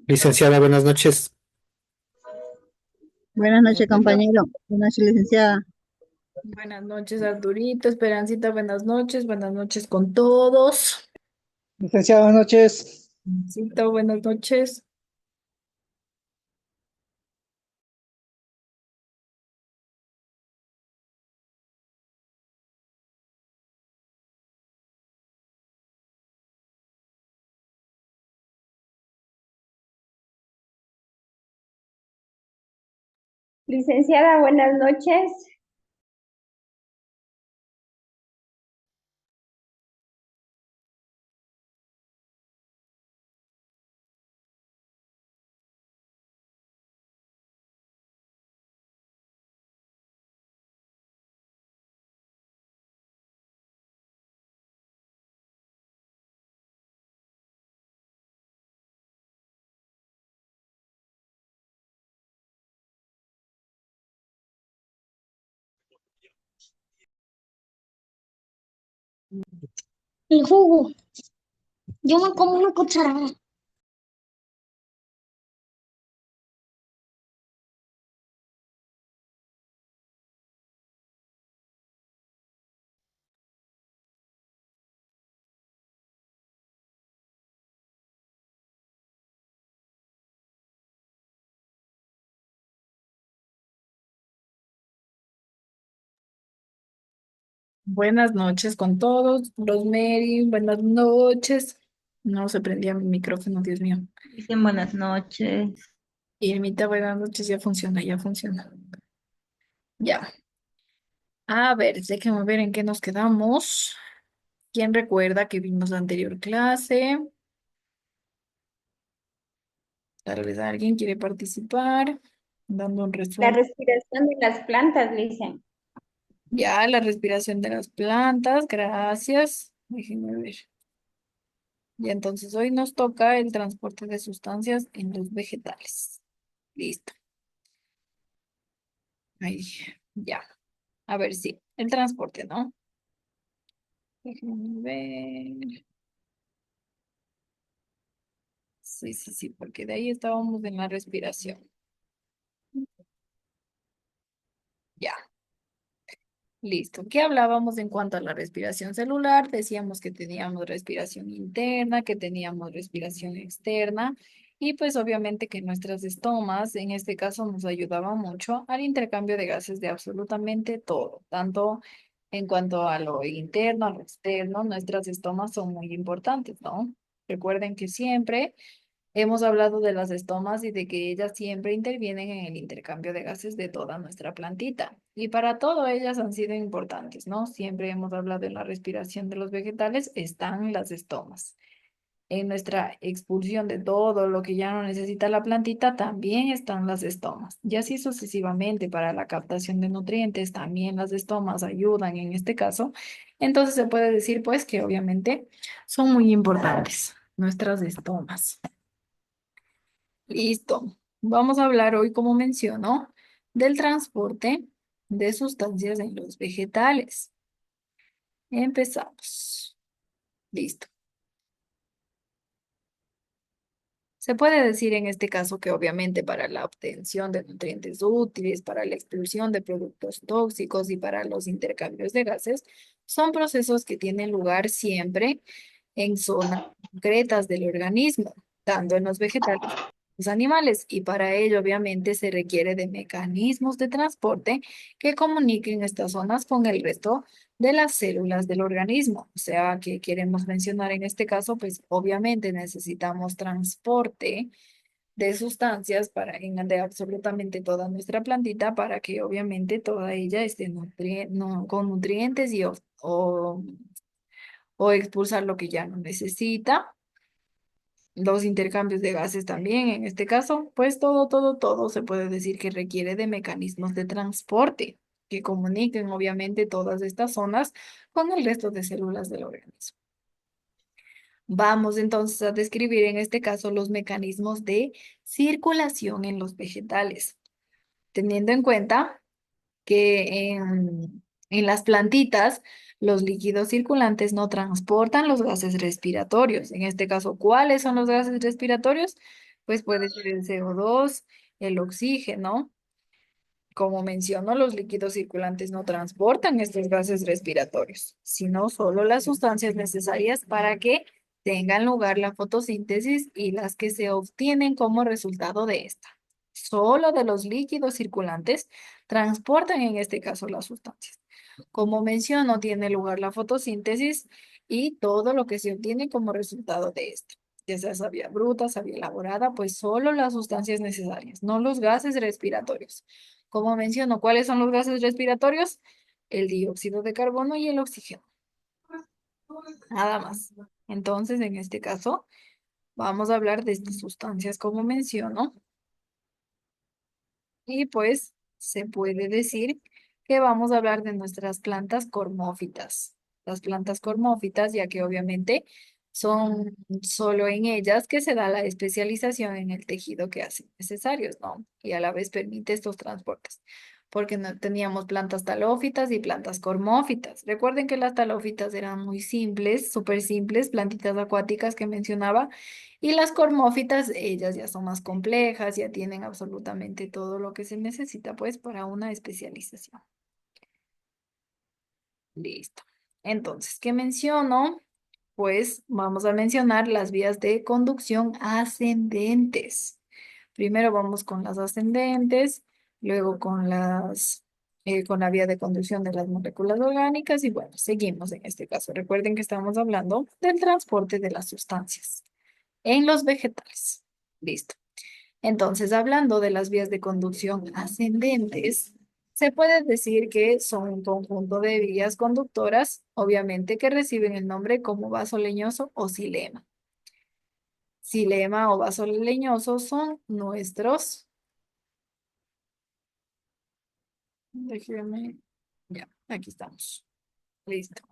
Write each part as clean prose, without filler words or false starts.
Licenciada, buenas noches. Buenas noches, compañero. Buenas noches, licenciada. Buenas noches, Arturito, Esperancita, buenas noches con todos. Licenciada, buenas noches. Esperancita, buenas noches. Licenciada, buenas noches. El jugo. Yo me como una cucharada. Buenas noches con todos. Rosemary, buenas noches. No se prendía mi micrófono, Dios mío. Dicen buenas noches. Irmita, buenas noches, ya funciona, ya funciona. Ya. A ver, déjenme ver en qué nos quedamos. ¿Quién recuerda que vimos la anterior clase? Tal vez alguien quiere participar, dando un La resumen. respiración de las plantas, dicen. Ya, la respiración de las plantas, gracias. Déjenme ver. Y entonces hoy nos toca el transporte de sustancias en los vegetales. Listo. Ahí, ya. A ver, sí, el transporte, ¿no? Déjenme ver. Sí, sí, sí, porque de ahí estábamos en la respiración. Ya. Listo. ¿Qué hablábamos en cuanto a la respiración celular? Decíamos que teníamos respiración interna, que teníamos respiración externa y pues obviamente que nuestras estomas en este caso nos ayudaban mucho al intercambio de gases de absolutamente todo, tanto en cuanto a lo interno, a lo externo, nuestras estomas son muy importantes, ¿no? Recuerden que siempre hemos hablado de las estomas y de que ellas siempre intervienen en el intercambio de gases de toda nuestra plantita. Y para todo ellas han sido importantes, ¿no? Siempre hemos hablado en la respiración de los vegetales, están las estomas. En nuestra expulsión de todo lo que ya no necesita la plantita, también están las estomas. Y así sucesivamente para la captación de nutrientes, también las estomas ayudan en este caso. Entonces se puede decir pues que obviamente son muy importantes nuestras estomas. Listo. Vamos a hablar hoy, como mencionó, del transporte de sustancias en los vegetales. Empezamos. Listo. Se puede decir en este caso que obviamente para la obtención de nutrientes útiles, para la expulsión de productos tóxicos y para los intercambios de gases, son procesos que tienen lugar siempre en zonas concretas del organismo, tanto en los vegetales como en los animales, y para ello obviamente se requiere de mecanismos de transporte que comuniquen estas zonas con el resto de las células del organismo. O sea, que queremos mencionar en este caso, pues obviamente necesitamos transporte de sustancias de absolutamente toda nuestra plantita para que obviamente toda ella esté con nutrientes o expulsar lo que ya no necesita. Los intercambios de gases también, en este caso, pues todo se puede decir que requiere de mecanismos de transporte que comuniquen obviamente todas estas zonas con el resto de células del organismo. Vamos entonces a describir en este caso los mecanismos de circulación en los vegetales, teniendo en cuenta que en las plantitas los líquidos circulantes no transportan los gases respiratorios. En este caso, ¿cuáles son los gases respiratorios? Pues puede ser el CO2, el oxígeno. Como menciono, los líquidos circulantes no transportan estos gases respiratorios, sino solo las sustancias necesarias para que tengan lugar la fotosíntesis y las que se obtienen como resultado de esta. Solo de los líquidos circulantes transportan en este caso las sustancias. Como menciono, tiene lugar la fotosíntesis y todo lo que se obtiene como resultado de esto. Ya sea savia bruta, savia elaborada, pues solo las sustancias necesarias, no los gases respiratorios. Como menciono, ¿cuáles son los gases respiratorios? El dióxido de carbono y el oxígeno. Nada más. Entonces, en este caso, vamos a hablar de estas sustancias como menciono. Y pues se puede decir que vamos a hablar de nuestras plantas cormófitas. Las plantas cormófitas, ya que obviamente son solo en ellas que se da la especialización en el tejido que hacen necesarios, ¿no? Y a la vez permite estos transportes. Porque no teníamos plantas talófitas y plantas cormófitas. Recuerden que las talófitas eran muy simples, súper simples, plantitas acuáticas que mencionaba, y las cormófitas, ellas ya son más complejas, ya tienen absolutamente todo lo que se necesita, pues, para una especialización. Listo. Entonces, ¿qué menciono? Pues vamos a mencionar las vías de conducción ascendentes. Primero vamos con las ascendentes, luego con la vía de conducción de las moléculas orgánicas y bueno, seguimos en este caso. Recuerden que estamos hablando del transporte de las sustancias en los vegetales. Listo. Entonces, hablando de las vías de conducción ascendentes, se puede decir que son un conjunto de vías conductoras, obviamente que reciben el nombre como vaso leñoso o xilema. Xilema o vaso leñoso son nuestros. Déjenme. Ya, aquí estamos. Listo.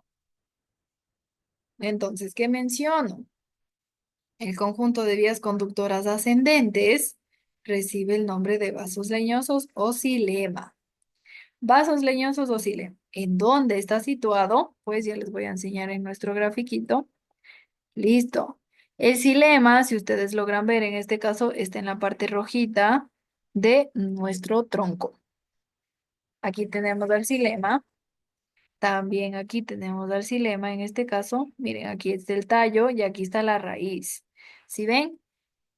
Entonces, ¿qué menciono? El conjunto de vías conductoras ascendentes recibe el nombre de vasos leñosos o xilema. Vasos leñosos o xilema. ¿En dónde está situado? Pues ya les voy a enseñar en nuestro grafiquito. Listo. El xilema, si ustedes logran ver en este caso, está en la parte rojita de nuestro tronco. Aquí tenemos al xilema. También aquí tenemos al xilema en este caso. Miren, aquí está el tallo y aquí está la raíz. ¿Sí ven?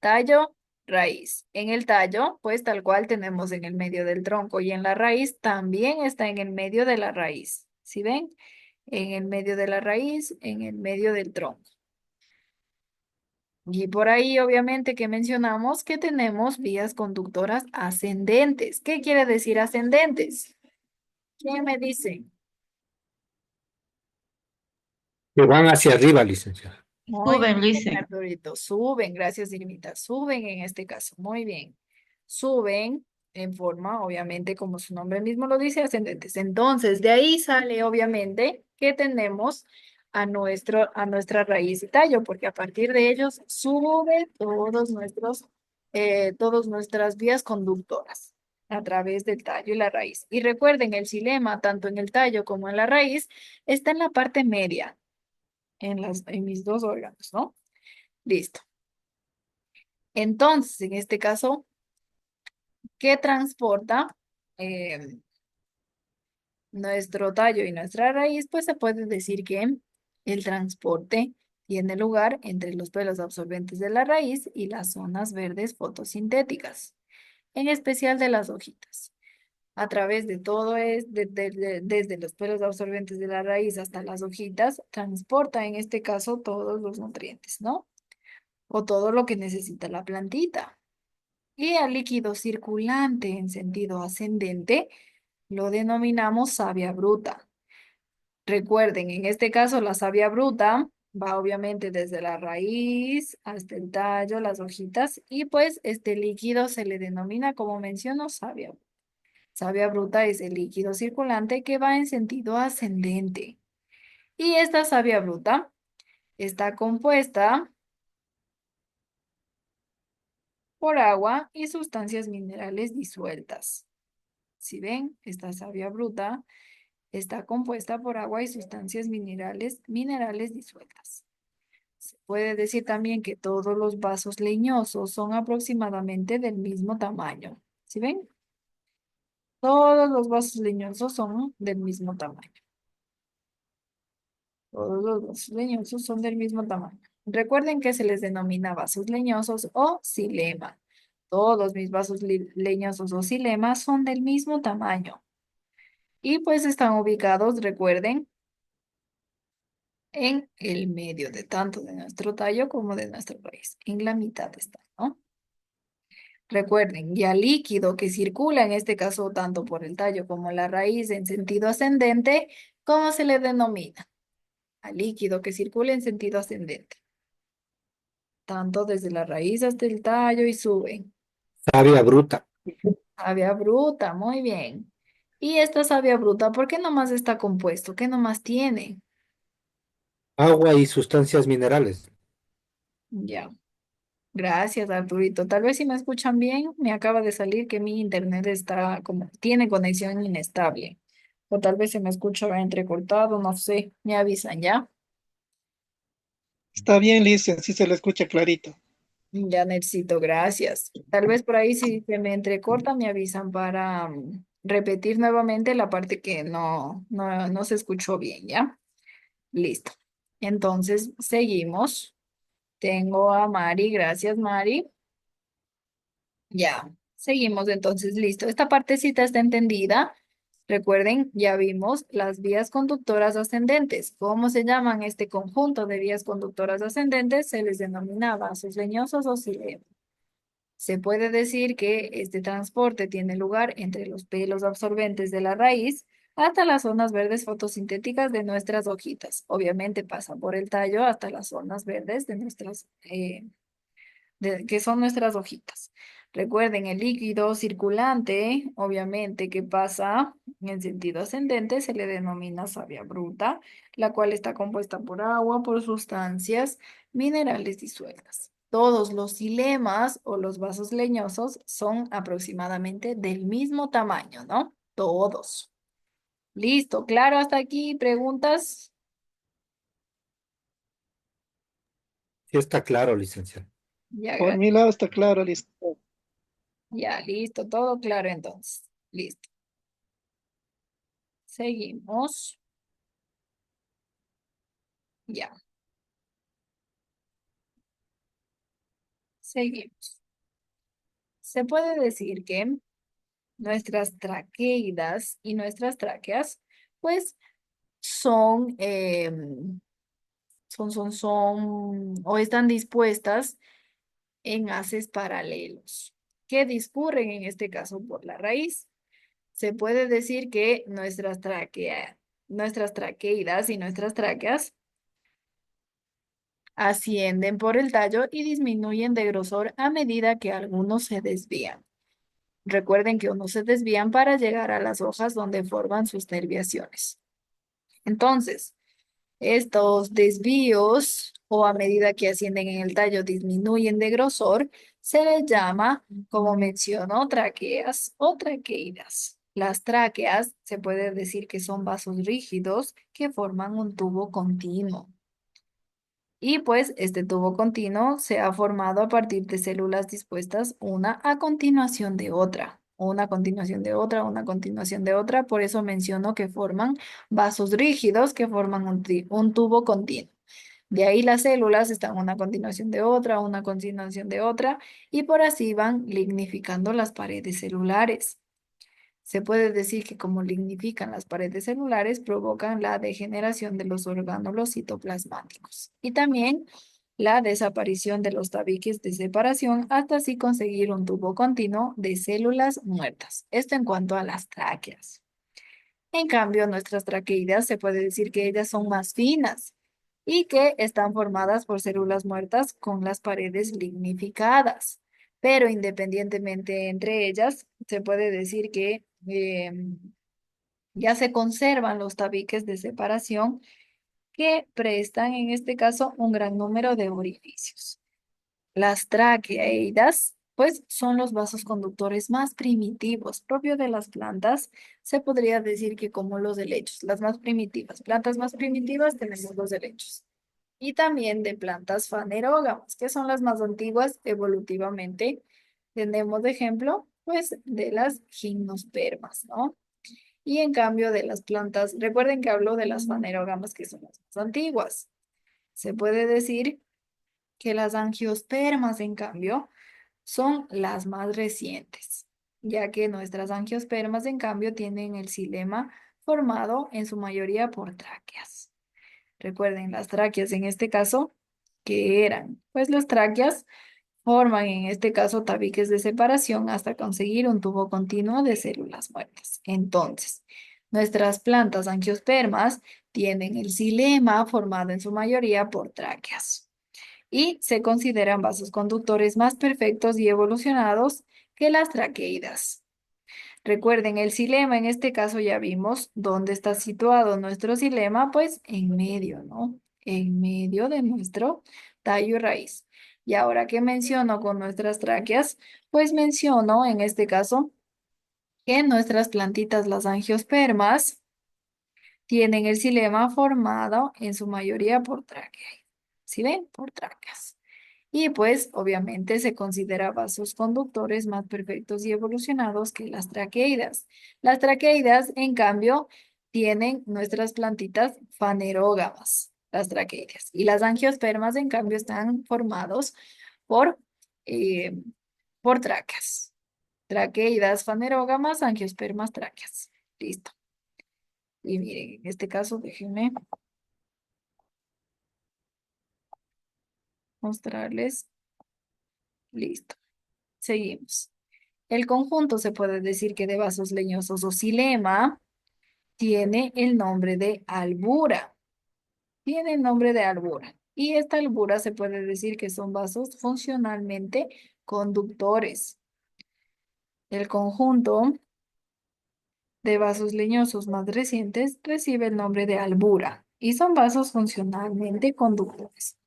Tallo, raíz. En el tallo, pues tal cual tenemos en el medio del tronco y en la raíz también está en el medio de la raíz. ¿Sí ven? En el medio de la raíz, en el medio del tronco. Y por ahí, obviamente, que mencionamos que tenemos vías conductoras ascendentes. ¿Qué quiere decir ascendentes? ¿Quién me dice? Que van hacia arriba, licenciada. Muy Suben, bien, dicen. Arturito. Suben, gracias, Irmita. Suben en este caso. Muy bien. Suben en forma, obviamente, como su nombre mismo lo dice, ascendentes. Entonces, de ahí sale, obviamente, que tenemos a nuestra raíz y tallo, porque a partir de ellos sube todas nuestras vías conductoras a través del tallo y la raíz. Y recuerden, el xilema, tanto en el tallo como en la raíz, está en la parte media en mis dos órganos, ¿no? Listo. Entonces, en este caso, ¿qué transporta nuestro tallo y nuestra raíz? Pues se puede decir que el transporte tiene lugar entre los pelos absorbentes de la raíz y las zonas verdes fotosintéticas, en especial de las hojitas. A través de todo desde los pelos absorbentes de la raíz hasta las hojitas, transporta en este caso todos los nutrientes, ¿no? O todo lo que necesita la plantita. Y al líquido circulante en sentido ascendente lo denominamos savia bruta. Recuerden, en este caso la savia bruta va obviamente desde la raíz hasta el tallo, las hojitas, y pues este líquido se le denomina, como menciono, savia bruta. Savia bruta es el líquido circulante que va en sentido ascendente. Y esta savia bruta está compuesta por agua y sustancias minerales disueltas. Si ven, esta savia bruta está compuesta por agua y sustancias minerales disueltas. Se puede decir también que todos los vasos leñosos son aproximadamente del mismo tamaño. ¿Sí ven? Todos los vasos leñosos son del mismo tamaño. Todos los vasos leñosos son del mismo tamaño. Recuerden que se les denomina vasos leñosos o xilema. Todos mis vasos leñosos o xilemas son del mismo tamaño. Y pues están ubicados, recuerden, en el medio de tanto de nuestro tallo como de nuestra raíz. En la mitad está, ¿no? Recuerden, ya líquido que circula, en este caso tanto por el tallo como la raíz en sentido ascendente, ¿cómo se le denomina? Al líquido que circula en sentido ascendente. Tanto desde la raíz hasta el tallo y suben. Savia bruta. Savia bruta, muy bien. Y esta savia bruta, ¿por qué nomás está compuesto? ¿Qué nomás tiene? Agua y sustancias minerales. Ya. Gracias, Arturito. Tal vez si me escuchan bien, me acaba de salir que mi internet está como, tiene conexión inestable. O tal vez se me escucha entrecortado, no sé. Me avisan, ¿ya? Está bien, Lisa, sí se le escucha clarito. Ya necesito, gracias. Tal vez por ahí si se me entrecorta, me avisan para repetir nuevamente la parte que no se escuchó bien, ¿ya? Listo. Entonces, seguimos. Tengo a Mari, gracias, Mari. Ya, seguimos entonces, listo. Esta partecita está entendida. Recuerden, ya vimos las vías conductoras ascendentes. ¿Cómo se llaman este conjunto de vías conductoras ascendentes? Se les denomina vasos leñosos o xilema. Se puede decir que este transporte tiene lugar entre los pelos absorbentes de la raíz hasta las zonas verdes fotosintéticas de nuestras hojitas. Obviamente pasa por el tallo hasta las zonas verdes de nuestras que son nuestras hojitas. Recuerden, el líquido circulante, obviamente, que pasa en sentido ascendente, se le denomina savia bruta, la cual está compuesta por agua, por sustancias minerales disueltas. Todos los xilemas o los vasos leñosos son aproximadamente del mismo tamaño, ¿no? Todos. Listo, claro, hasta aquí. ¿Preguntas? Sí está claro, licenciado. Ya, Por mi lado está claro, Lisa. ya, listo, todo claro entonces. Listo. Seguimos. Ya, seguimos. Se puede decir que nuestras traqueidas y nuestras tráqueas, pues, son, o están dispuestas en haces paralelos, que discurren en este caso por la raíz. Se puede decir que nuestras traqueidas y nuestras tráqueas ascienden por el tallo y disminuyen de grosor a medida que algunos se desvían. Recuerden que unos se desvían para llegar a las hojas donde forman sus nerviaciones. Entonces, estos desvíos o a medida que ascienden en el tallo disminuyen de grosor, se les llama, como mencionó, traqueas o traqueidas. Las tráqueas se puede decir que son vasos rígidos que forman un tubo continuo. Y pues este tubo continuo se ha formado a partir de células dispuestas una a continuación de otra, una a continuación de otra, una a continuación de otra. Por eso menciono que forman vasos rígidos que forman un tubo continuo. De ahí las células están una a continuación de otra, una a continuación de otra, y por así van lignificando las paredes celulares. Se puede decir que como lignifican las paredes celulares, provocan la degeneración de los orgánulos citoplasmáticos y también la desaparición de los tabiques de separación hasta así conseguir un tubo continuo de células muertas. Esto en cuanto a las tráqueas. En cambio, nuestras traqueidas se puede decir que ellas son más finas y que están formadas por células muertas con las paredes lignificadas. Pero independientemente entre ellas, se puede decir que ya se conservan los tabiques de separación que prestan en este caso un gran número de orificios. Las traqueidas, pues, son los vasos conductores más primitivos, propio de las plantas. Se podría decir que como los helechos, las más primitivas. Plantas más primitivas tenemos los helechos. Y también de plantas fanerógamas, que son las más antiguas evolutivamente. Tenemos de ejemplo, pues, de las gimnospermas, ¿no? Y en cambio de las plantas, recuerden que hablo de las fanerógamas, que son las más antiguas. Se puede decir que las angiospermas, en cambio, son las más recientes, ya que nuestras angiospermas, en cambio, tienen el xilema formado en su mayoría por tráqueas. Recuerden, las tráqueas en este caso, ¿qué eran? Pues las tráqueas forman en este caso tabiques de separación hasta conseguir un tubo continuo de células muertas. Entonces, nuestras plantas angiospermas tienen el xilema formado en su mayoría por tráqueas y se consideran vasos conductores más perfectos y evolucionados que las traqueidas. Recuerden, el xilema, en este caso ya vimos dónde está situado nuestro xilema, pues en medio, ¿no? En medio de nuestro tallo y raíz. Y ahora que menciono con nuestras tráqueas, pues menciono en este caso que nuestras plantitas, las angiospermas, tienen el xilema formado en su mayoría por tráqueas. ¿Sí ven? Por tráqueas. Y pues obviamente se considera vasos conductores más perfectos y evolucionados que las traqueidas. Las traqueidas, en cambio, tienen nuestras plantitas fanerógamas, las traqueidas. Y las angiospermas, en cambio, están formados por, eh, por tráqueas. Traqueidas fanerógamas, angiospermas, tráqueas. Listo. Y miren, en este caso, déjenme mostrarles. Listo. Seguimos. El conjunto se puede decir que de vasos leñosos o xilema tiene el nombre de albura. Tiene el nombre de albura. Y esta albura se puede decir que son vasos funcionalmente conductores. El conjunto de vasos leñosos más recientes recibe el nombre de albura y son vasos funcionalmente conductores.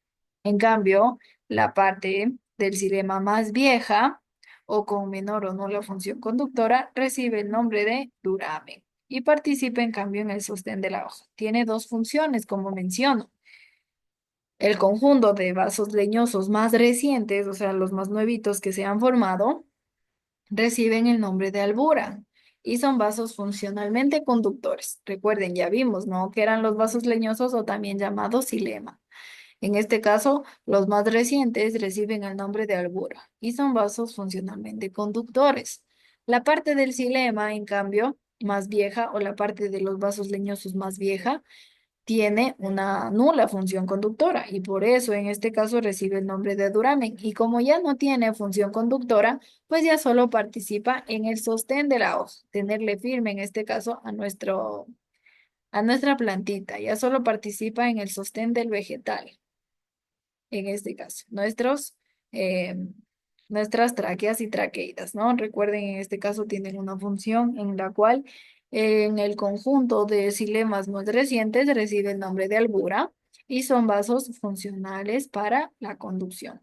En cambio, la parte del xilema más vieja o con menor o nula función conductora recibe el nombre de duramen y participa en cambio en el sostén de la hoja. Tiene dos funciones, como menciono. El conjunto de vasos leñosos más recientes, o sea, los más nuevitos que se han formado, reciben el nombre de albura y son vasos funcionalmente conductores. Recuerden, ya vimos, ¿no? Que eran los vasos leñosos o también llamados xilema. En este caso, los más recientes reciben el nombre de albura y son vasos funcionalmente conductores. La parte del xilema, en cambio, más vieja, o la parte de los vasos leñosos más vieja, tiene una nula función conductora y por eso en este caso recibe el nombre de duramen. Y como ya no tiene función conductora, pues ya solo participa en el sostén de la hoja, tenerle firme en este caso a nuestra plantita, ya solo participa en el sostén del vegetal en este caso, eh, nuestras tráqueas y traqueidas, ¿no? Recuerden, en este caso tienen una función en la cual en el conjunto de xilemas más recientes recibe el nombre de albura y son vasos funcionales para la conducción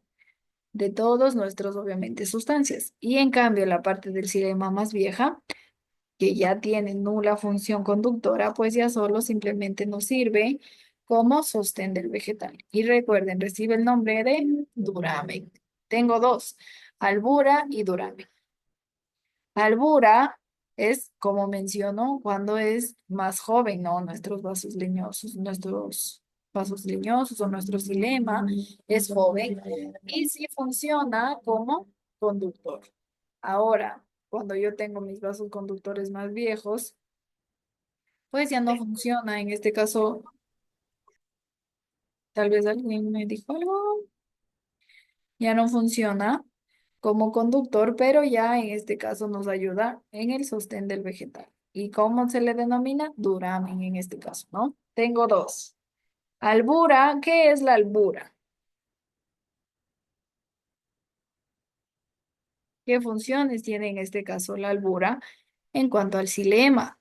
de todos nuestros, obviamente, sustancias. Y en cambio, la parte del xilema más vieja, que ya tiene nula función conductora, pues ya solo simplemente nos sirve como sostén del vegetal. Y recuerden, recibe el nombre de duramen. Tengo dos, albura y duramen. Albura es, como menciono, cuando es más joven, ¿no? Nuestros vasos leñosos o nuestro xilema es joven y sí funciona como conductor. Ahora, cuando yo tengo mis vasos conductores más viejos, pues ya no funciona. En este caso, tal vez alguien me dijo algo, ya no funciona como conductor, pero ya en este caso nos ayuda en el sostén del vegetal. ¿Y cómo se le denomina? Duramen en este caso, ¿no? Tengo dos. Albura, ¿qué es la albura? ¿Qué funciones tiene en este caso la albura en cuanto al xilema?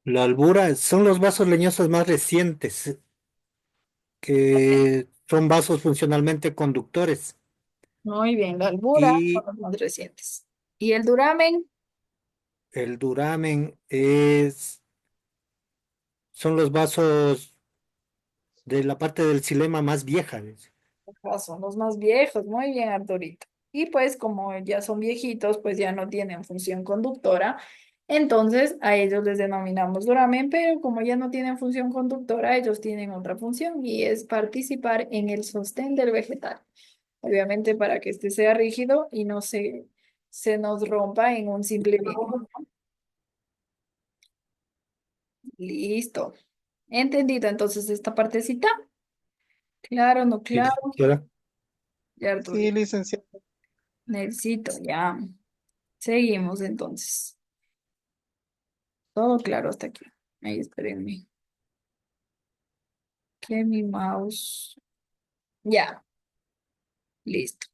La albura son los vasos leñosos más recientes, que son vasos funcionalmente conductores. Muy bien, la albura son Y los más recientes. ¿Y el duramen? el duramen son los vasos de la parte del xilema más vieja. Dice. Son los más viejos. Muy bien, Arturito. Y pues como ya son viejitos, pues ya no tienen función conductora. Entonces a ellos les denominamos duramen, pero como ya no tienen función conductora, ellos tienen otra función y es participar en el sostén del vegetal. Obviamente para que este sea rígido y no se nos rompa en un simple viento. Listo. ¿Entendido entonces esta partecita? Claro, no Sí, claro. licenciada. Ya, Sí, Arturito. licenciada. Nelsito, ya. Seguimos entonces. Todo claro hasta aquí. Ahí espérenme. Que mi mouse. Ya, listo.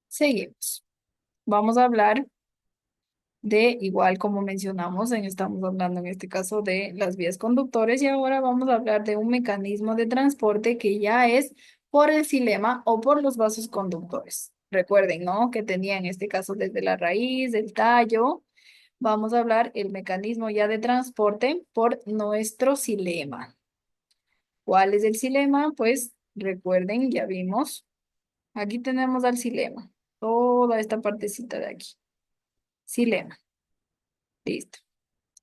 Seguimos. Vamos a hablar de, igual como mencionamos, estamos hablando en este caso de las vías conductores y ahora vamos a hablar de un mecanismo de transporte que ya es por el xilema o por los vasos conductores. Recuerden, ¿no? Que tenía en este caso desde la raíz, el tallo. Vamos a hablar el mecanismo ya de transporte por nuestro xilema. ¿Cuál es el xilema? Pues recuerden, ya vimos. Aquí tenemos al xilema. Toda esta partecita de aquí. Xilema. Listo.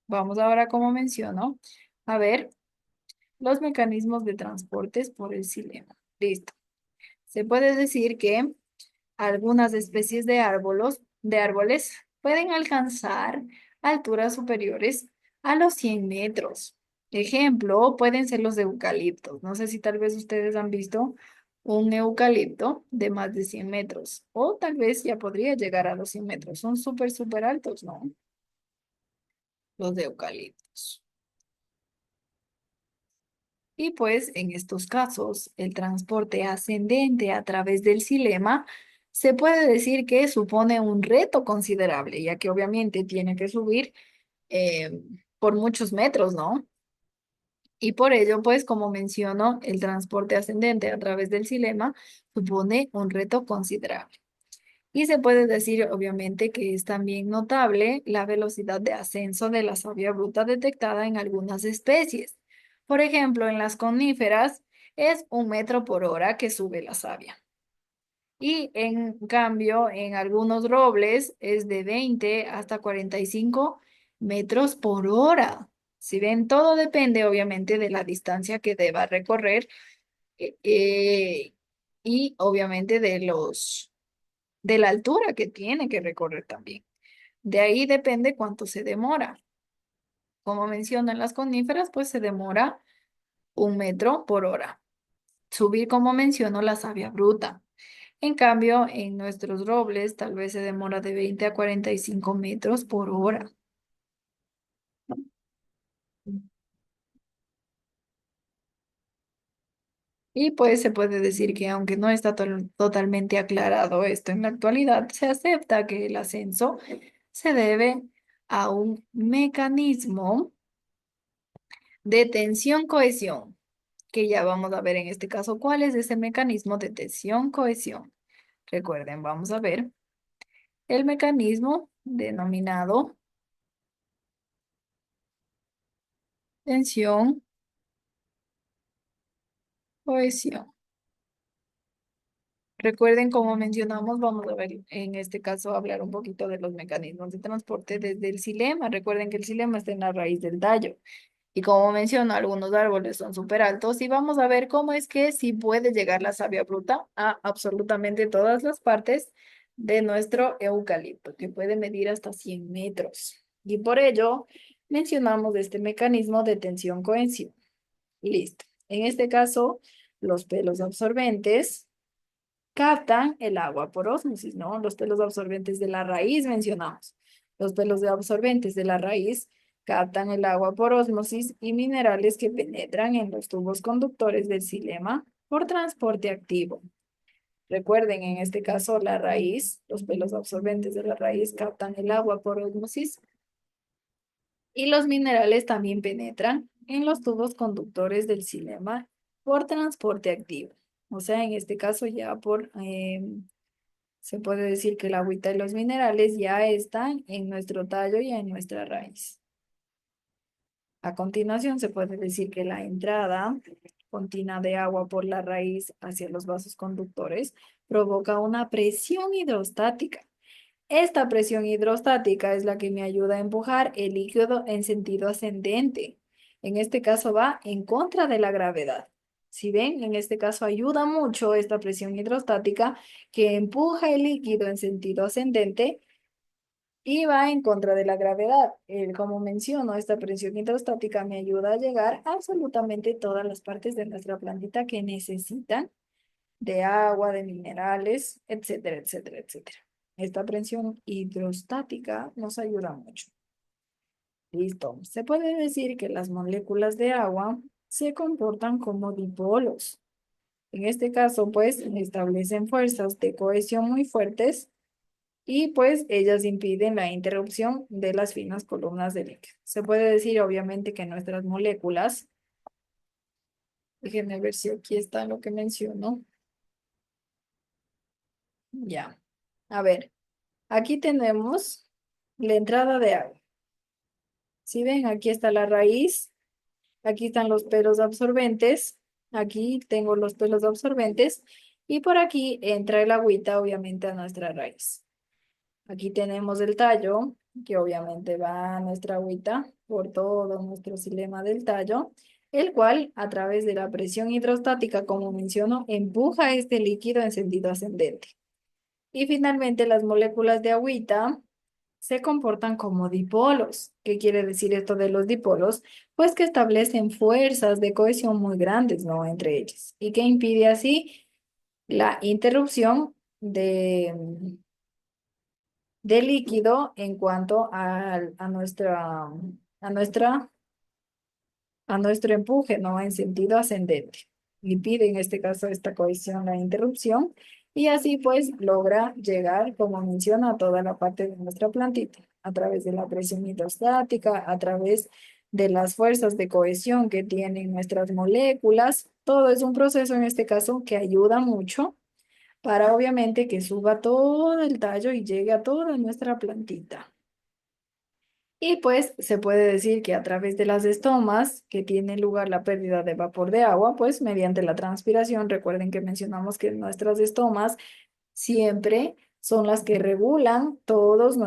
Vamos ahora, como menciono, a ver los mecanismos de transportes por el xilema. Listo. Se puede decir que algunas especies de árboles pueden alcanzar alturas superiores a los 100 metros. Ejemplo, pueden ser los eucaliptos. No sé si tal vez ustedes han visto un eucalipto de más de 100 metros o tal vez ya podría llegar a los 100 metros. Son súper, súper altos, ¿no? Los de eucaliptos. Y pues en estos casos, el transporte ascendente a través del xilema se puede decir que supone un reto considerable, ya que obviamente tiene que subir eh, por muchos metros, ¿no? Y por ello, pues como menciono, el transporte ascendente a través del xilema supone un reto considerable. Y se puede decir, obviamente, que es también notable la velocidad de ascenso de la savia bruta detectada en algunas especies. Por ejemplo, en las coníferas es 1 metro por hora que sube la savia. Y en cambio, en algunos robles es de 20 hasta 45 metros por hora. Si ven, todo depende, obviamente, de la distancia que deba recorrer eh, eh, y obviamente de la altura que tiene que recorrer también. De ahí depende cuánto se demora. Como mencionan las coníferas, pues se demora 1 metro por hora. Subir, como menciono, la savia bruta. En cambio, en nuestros robles tal vez se demora de 20 a 45 metros por hora. Y pues se puede decir que aunque no está totalmente aclarado esto en la actualidad, se acepta que el ascenso se debe a un mecanismo de tensión-cohesión, que ya vamos a ver en este caso cuál es ese mecanismo de tensión-cohesión. Recuerden, vamos a ver el mecanismo denominado tensión-cohesión. Recuerden, como mencionamos, vamos a ver en este caso hablar un poquito de los mecanismos de transporte desde el xilema. Recuerden que el xilema está en la raíz del tallo. Y como menciono, algunos árboles son súper altos y vamos a ver cómo es que sí puede llegar la savia bruta a absolutamente todas las partes de nuestro eucalipto, que puede medir hasta 100 metros. Y por ello mencionamos este mecanismo de tensión-cohesión. Listo. En este caso, los pelos absorbentes captan el agua por ósmosis, ¿no? Los pelos absorbentes de la raíz mencionamos. Los pelos absorbentes de la raíz captan el agua por ósmosis y minerales que penetran en los tubos conductores del xilema por transporte activo. Recuerden, en este caso, la raíz, los pelos absorbentes de la raíz captan el agua por ósmosis Y los minerales también penetran en los tubos conductores del xilema por transporte activo. O sea, en este caso ya se puede decir que la agüita y los minerales ya están en nuestro tallo y en nuestra raíz. A continuación, se puede decir que la entrada continua de agua por la raíz hacia los vasos conductores provoca una presión hidrostática. Esta presión hidrostática es la que me ayuda a empujar el líquido en sentido ascendente. En este caso va en contra de la gravedad. Si ven, en este caso ayuda mucho esta presión hidrostática que empuja el líquido en sentido ascendente y va en contra de la gravedad. Como menciono, esta presión hidrostática me ayuda a llegar a absolutamente todas las partes de nuestra plantita que necesitan de agua, de minerales, etcétera, etcétera, etcétera. Esta presión hidrostática nos ayuda mucho. Listo. Se puede decir que las moléculas de agua se comportan como dipolos. En este caso, pues, establecen fuerzas de cohesión muy fuertes y pues ellas impiden la interrupción de las finas columnas de líquido. Se puede decir obviamente que nuestras moléculas, déjenme ver si aquí está lo que menciono. Ya. A ver, aquí tenemos la entrada de agua. Si ven, aquí está la raíz, aquí están los pelos absorbentes, aquí tengo los pelos absorbentes y por aquí entra el agüita obviamente a nuestra raíz. Aquí tenemos el tallo, que obviamente va a nuestra agüita por todo nuestro xilema del tallo, el cual a través de la presión hidrostática, como menciono, empuja este líquido en sentido ascendente. Y finalmente las moléculas de agüita se comportan como dipolos. ¿Qué quiere decir esto de los dipolos? Pues que establecen fuerzas de cohesión muy grandes, ¿no? Entre ellas. Y que impide así la interrupción de líquido en cuanto a nuestra, a nuestro empuje, ¿no? En sentido ascendente. Impide en este caso esta cohesión la interrupción y así pues logra llegar, como menciona, a toda la parte de nuestra plantita, a través de la presión hidrostática, a través de las fuerzas de cohesión que tienen nuestras moléculas. Todo es un proceso en este caso que ayuda mucho para obviamente que suba todo el tallo y llegue a toda nuestra plantita. Y pues se puede decir que a través de las estomas, que tiene lugar la pérdida de vapor de agua, pues mediante la transpiración, recuerden que mencionamos que nuestras estomas siempre son las que regulan todos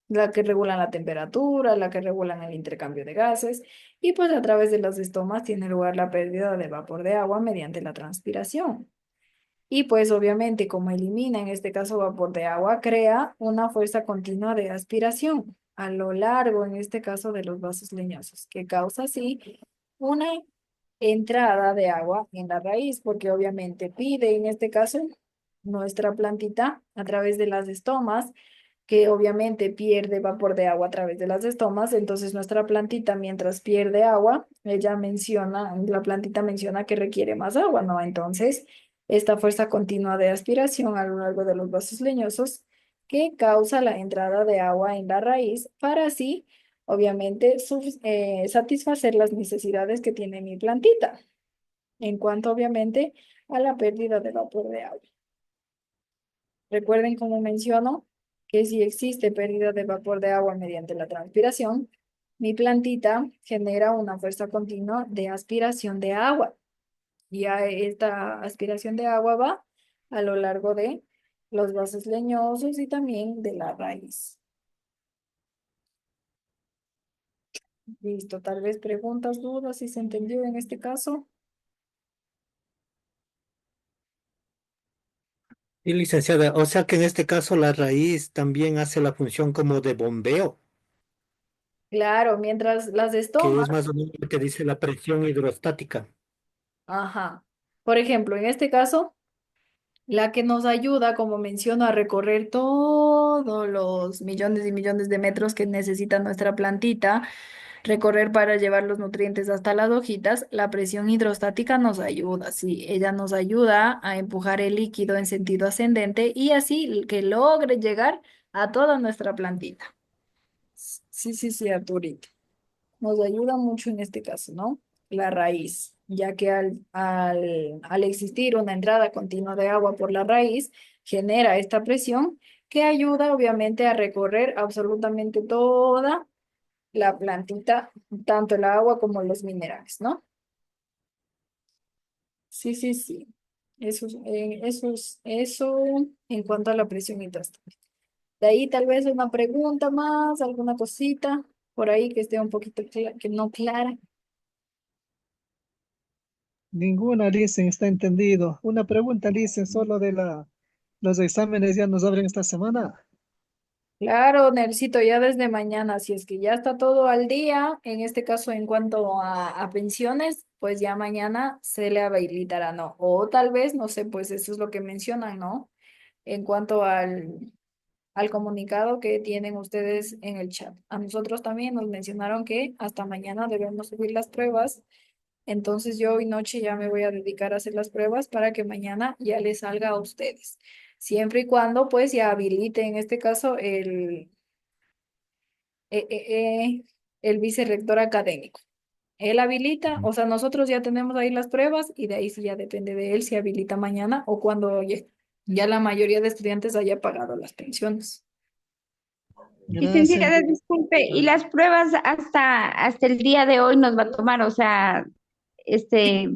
la que regulan la temperatura, la que regulan el intercambio de gases, y pues a través de las estomas tiene lugar la pérdida de vapor de agua mediante la transpiración. Y pues obviamente como elimina en este caso vapor de agua, crea una fuerza continua de aspiración a lo largo en este caso de los vasos leñosos, que causa así una entrada de agua en la raíz, porque obviamente pide en este caso nuestra plantita a través de las estomas, que obviamente pierde vapor de agua a través de las estomas, entonces nuestra plantita mientras pierde agua, la plantita menciona que requiere más agua, ¿no? Entonces, esta fuerza continua de aspiración a lo largo de los vasos leñosos que causa la entrada de agua en la raíz para así, obviamente, satisfacer las necesidades que tiene mi plantita en cuanto, obviamente, a la pérdida de vapor de agua. Recuerden, como menciono, que si existe pérdida de vapor de agua mediante la transpiración, mi plantita genera una fuerza continua de aspiración de agua. Y a esta aspiración de agua va a lo largo de los vasos leñosos y también de la raíz. Listo, tal vez preguntas, dudas, si se entendió en este caso. Y licenciada, o sea que en este caso la raíz también hace la función como de bombeo, Claro, mientras las que estomas, es más o menos lo que dice la presión hidrostática. ajá. Por ejemplo, en este caso, la que nos ayuda, como menciono, a recorrer todos los millones y millones de metros que necesita nuestra plantita, recorrer para llevar los nutrientes hasta las hojitas, la presión hidrostática nos ayuda, sí, ella nos ayuda a empujar el líquido en sentido ascendente y así que logre llegar a toda nuestra plantita. Sí, Arturito. Nos ayuda mucho en este caso, ¿no? La raíz, ya que al existir una entrada continua de agua por la raíz, genera esta presión que ayuda obviamente a recorrer absolutamente toda la plantita, tanto el agua como los minerales, ¿no? Sí. Eso en cuanto a la presión hidrostática. De ahí tal vez una pregunta más, alguna cosita por ahí que esté un poquito que no clara. Ninguna, Licen, está entendido. Una pregunta, Licen, solo de los exámenes ya nos abren esta semana. Claro, Nelsito, ya desde mañana, si es que ya está todo al día, en este caso en cuanto a pensiones, pues ya mañana se le habilitará, ¿no? O tal vez, no sé, pues eso es lo que mencionan, ¿no? En cuanto al comunicado que tienen ustedes en el chat. A nosotros también nos mencionaron que hasta mañana debemos subir las pruebas, entonces yo hoy noche ya me voy a dedicar a hacer las pruebas para que mañana ya les salga a ustedes. Siempre y cuando pues ya habilite en este caso eh, eh, el vicerrector académico. Él habilita, o sea, nosotros ya tenemos ahí las pruebas y de ahí sí ya depende de él si habilita mañana o cuando ya la mayoría de estudiantes haya pagado las pensiones. Gracias. Licenciada, disculpe, ¿y las pruebas hasta el día de hoy nos va a tomar? O sea, este,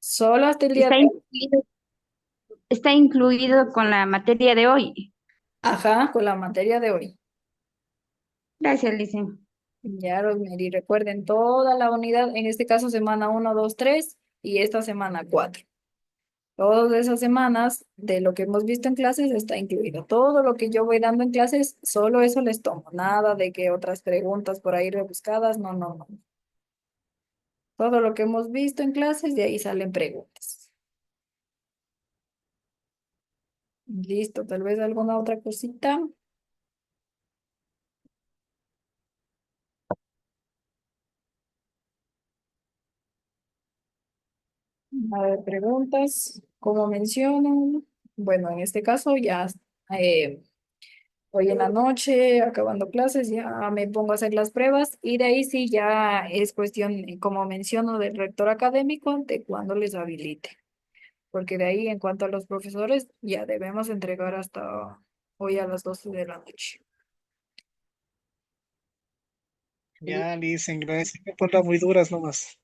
Solo hasta el día está de hoy. incluido, está incluido con la materia de hoy. Ajá, con la materia de hoy. Gracias, Licen. Ya, Rosemary, recuerden toda la unidad, en este caso semana 1, 2, 3 y esta semana 4. Todas esas semanas de lo que hemos visto en clases está incluido. Todo lo que yo voy dando en clases, solo eso les tomo. Nada de que otras preguntas por ahí rebuscadas, no. Todo lo que hemos visto en clases, de ahí salen preguntas. Listo, tal vez alguna otra cosita. A ver, preguntas. Como menciono, bueno, en este caso ya eh, hoy en la noche, acabando clases, ya me pongo a hacer las pruebas y de ahí sí ya es cuestión, como menciono, del rector académico de cuándo les habilite. Porque de ahí, en cuanto a los profesores, ya debemos entregar hasta hoy a las 12 de la noche. Ya, Licen, gracias. Me ponla muy duras nomás.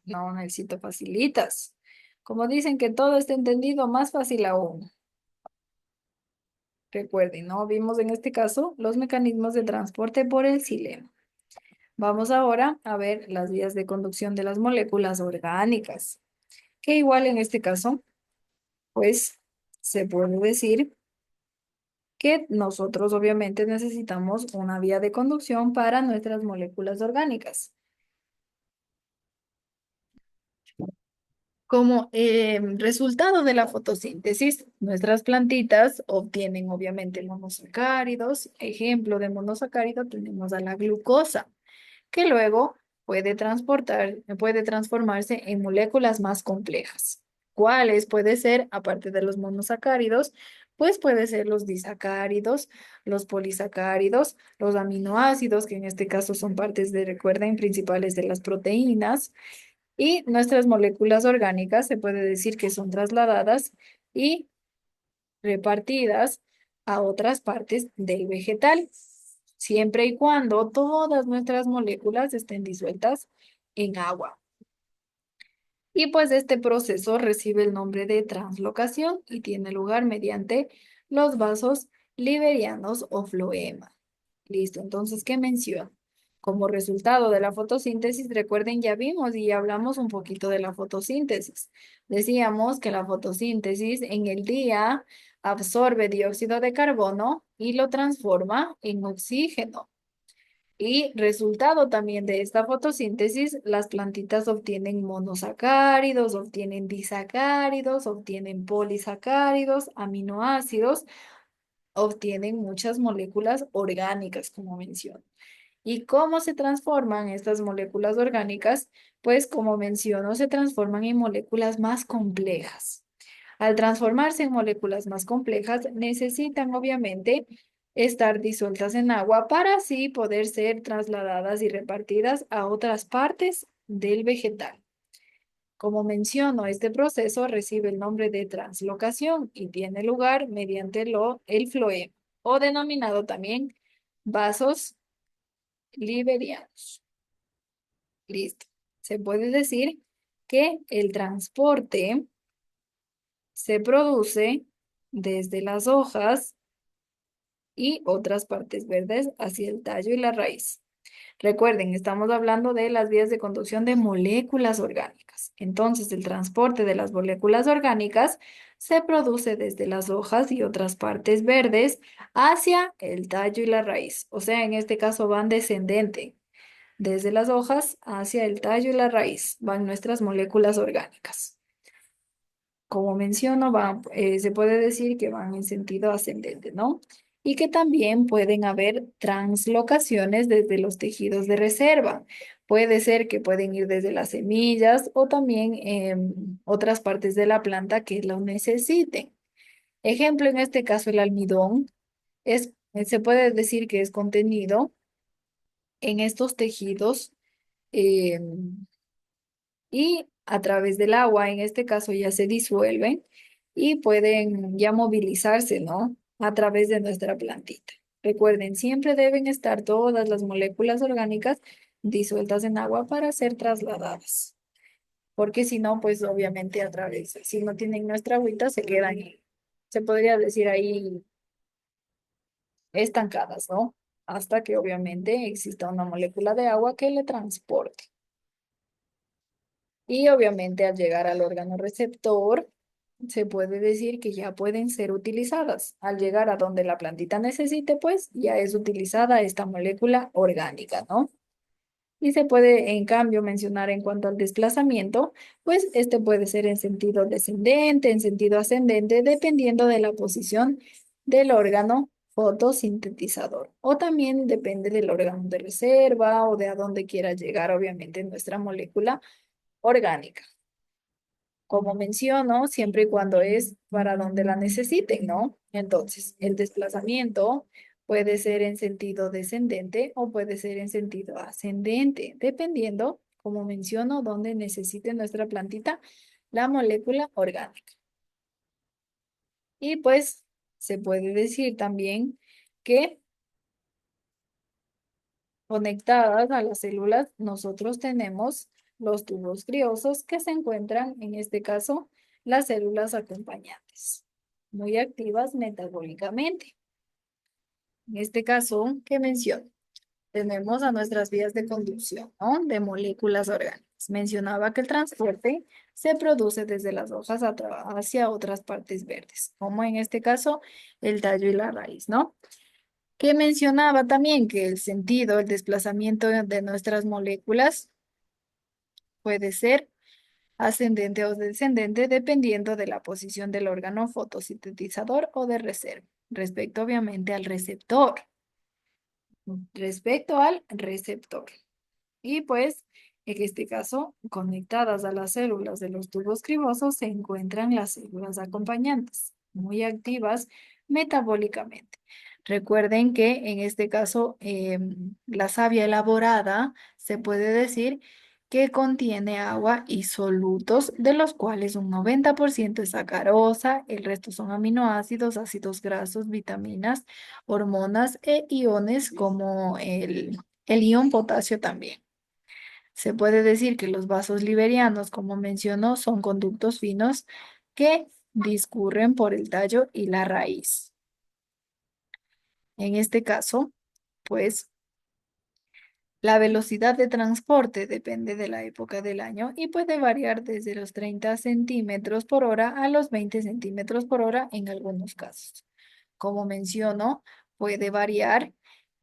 No necesito facilitas. Como dicen que todo está entendido, más fácil aún. Recuerden, ¿no? Vimos en este caso los mecanismos de transporte por el xilema. Vamos ahora a ver las vías de conducción de las moléculas orgánicas, que igual en este caso, pues se puede decir que nosotros obviamente necesitamos una vía de conducción para nuestras moléculas orgánicas. Como resultado de la fotosíntesis, nuestras plantitas obtienen obviamente monosacáridos. Ejemplo de monosacárido tenemos a la glucosa, que luego puede transformarse en moléculas más complejas. ¿Cuáles puede ser, aparte de los monosacáridos? Pues puede ser los disacáridos, los polisacáridos, los aminoácidos, que en este caso son partes de, recuerden, principales de las proteínas, y nuestras moléculas orgánicas se puede decir que son trasladadas y repartidas a otras partes del vegetal, siempre y cuando todas nuestras moléculas estén disueltas en agua. Y pues este proceso recibe el nombre de translocación y tiene lugar mediante los vasos liberianos o floema. Listo, entonces, ¿qué menciono? Como resultado de la fotosíntesis, recuerden, ya vimos y ya hablamos un poquito de la fotosíntesis. Decíamos que la fotosíntesis en el día absorbe dióxido de carbono y lo transforma en oxígeno. Y resultado también de esta fotosíntesis, las plantitas obtienen monosacáridos, obtienen disacáridos, obtienen polisacáridos, aminoácidos, obtienen muchas moléculas orgánicas, como menciono. ¿Y cómo se transforman estas moléculas orgánicas? Pues como menciono, se transforman en moléculas más complejas. Al transformarse en moléculas más complejas, necesitan obviamente estar disueltas en agua para así poder ser trasladadas y repartidas a otras partes del vegetal. Como menciono, este proceso recibe el nombre de translocación y tiene lugar mediante el floema, o denominado también vasos liberianos. Listo. Se puede decir que el transporte se produce desde las hojas y otras partes verdes hacia el tallo y la raíz. Recuerden, estamos hablando de las vías de conducción de moléculas orgánicas. Entonces, el transporte de las moléculas orgánicas se produce desde las hojas y otras partes verdes hacia el tallo y la raíz. O sea, en este caso van descendente. Desde las hojas hacia el tallo y la raíz van nuestras moléculas orgánicas. Como menciono, se puede decir que van en sentido ascendente, ¿no? Y que también pueden haber translocaciones desde los tejidos de reserva. Puede ser que pueden ir desde las semillas o también otras partes de la planta que lo necesiten. Ejemplo, en este caso, el almidón se puede decir que es contenido en estos tejidos y a través del agua, en este caso, ya se disuelven y pueden ya movilizarse, ¿no? A través de nuestra plantita. Recuerden, siempre deben estar todas las moléculas orgánicas disueltas en agua para ser trasladadas. Porque si no, pues obviamente a través, si no tienen nuestra agüita, se quedan, se podría decir ahí, estancadas, ¿no? Hasta que obviamente exista una molécula de agua que le transporte. Y obviamente al llegar al órgano receptor, se puede decir que ya pueden ser utilizadas. Al llegar a donde la plantita necesite, pues ya es utilizada esta molécula orgánica, ¿no? Y se puede, en cambio, mencionar en cuanto al desplazamiento, pues este puede ser en sentido descendente, en sentido ascendente, dependiendo de la posición del órgano fotosintetizador. O también depende del órgano de reserva o de a dónde quiera llegar, obviamente, nuestra molécula orgánica. Como menciono, siempre y cuando es para donde la necesiten, ¿no? Entonces, el desplazamiento puede ser en sentido descendente o puede ser en sentido ascendente, dependiendo, como menciono, donde necesite nuestra plantita la molécula orgánica. Y pues se puede decir también que conectadas a las células, nosotros tenemos los tubos criosos que se encuentran, en este caso, las células acompañantes, muy activas metabólicamente. En este caso, ¿qué menciono? Tenemos a nuestras vías de conducción, ¿no? De moléculas orgánicas. Mencionaba que el transporte se produce desde las hojas hacia otras partes verdes, como en este caso, el tallo y la raíz, ¿no? Que mencionaba también que el sentido, el desplazamiento de nuestras moléculas puede ser ascendente o descendente dependiendo de la posición del órgano fotosintetizador o de reserva, respecto obviamente al receptor. Respecto al receptor. Y pues, en este caso, conectadas a las células de los tubos cribosos se encuentran las células acompañantes, muy activas metabólicamente. Recuerden que en este caso, la savia elaborada se puede decir que contiene agua y solutos, de los cuales un 90% es sacarosa, el resto son aminoácidos, ácidos grasos, vitaminas, hormonas e iones como el ion potasio también. Se puede decir que los vasos liberianos, como mencionó, son conductos finos que discurren por el tallo y la raíz. En este caso, pues, la velocidad de transporte depende de la época del año y puede variar desde los 30 centímetros por hora a los 20 centímetros por hora en algunos casos. Como menciono, puede variar